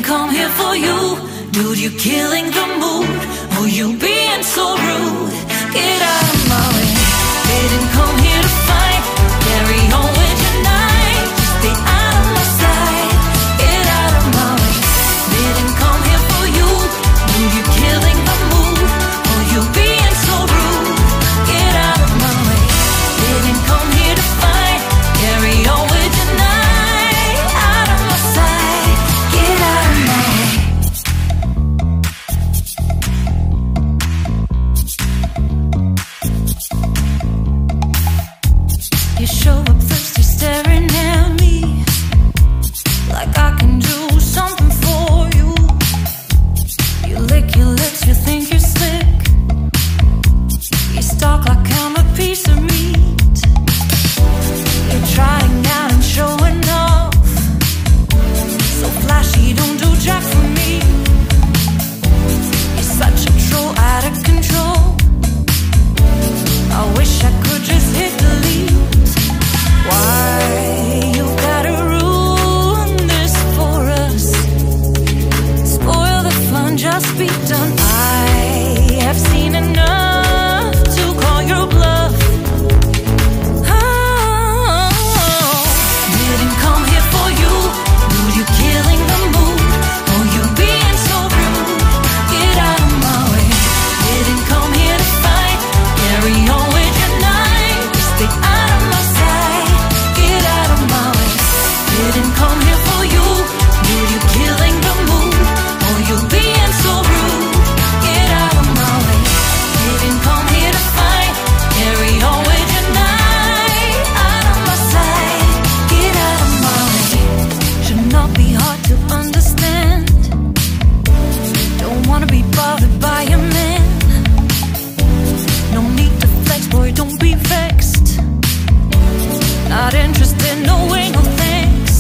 come here for you. Dude, you're killing the mood. Oh, you being so rude. Get out of my way. Didn't come here to fight. Carry on with your night. Just stay out of my sight. Get out of my way. Didn't come here for you. Dude, you're killing the mood. Oh, you being so rude. Get out of my way. Didn't come here to fight. Carry on with your night. Out of my sight. Get out of my way. You show up thirsty, staring at me like I can do something for you. You lick your lips, you think you're slick. You stalk like I'm a piece of meat. You're trying out and showing off. So flashy, don't do jack for me. You're such a troll, out of control. I wish I could just hit delete. Why you gotta ruin this for us? Spoil the fun, just be done. I have seen enough to call your bluff. Oh, didn't come here for you. Dude, you're killing the mood. Oh, you being so rude. Get out of my way. Didn't come here to fight. Carry on with your night. Stay out of my sight. Get out of my way. Didn't come here for you. Dude, you're killing the mood. Oh, you being so rude. Get out of my way. Didn't come here to fight. Carry on with your night. Out of my sight. Get out of my way. Should not be hard to understand. Don't wanna be bothered by a man. No need to flex, boy, don't be vexed. Not interested, no way, no thanks.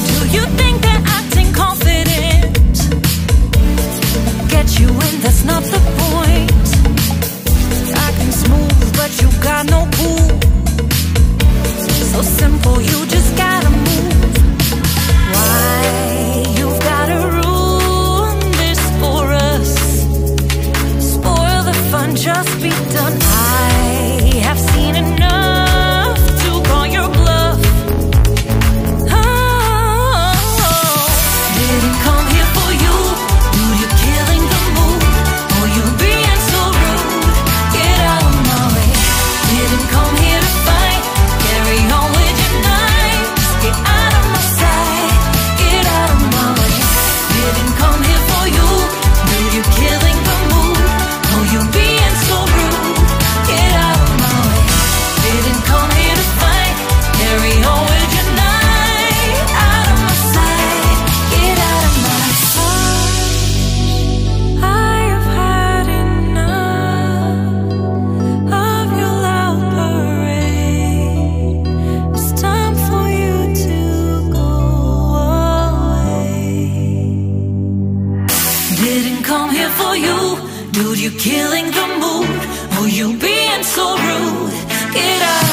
Do you think that acting confident get you in? That's not the point. Acting smooth, but you got no cool. So simple, you just gotta move. Why you've gotta ruin this for us? Spoil the fun, just be done. I have seen enough to call your bluff. Oh, didn't come here for you. Dude, you're killing the mood. Oh, you being so rude. Get out of my way. Didn't come here to fight. Carry on with your night. Just get out of my sight. Get out of my way. Didn't come here for you. Dude, you're killing the mood. Oh, you being so rude. Get out of my way. Didn't come here to fight. Carry on with your night. Out of my sight. Get out of my sight. I have had enough of your loud parade. It's time for you to go away. Didn't come here for you. Dude, you're killing the mood. Oh, you being so rude. Get out.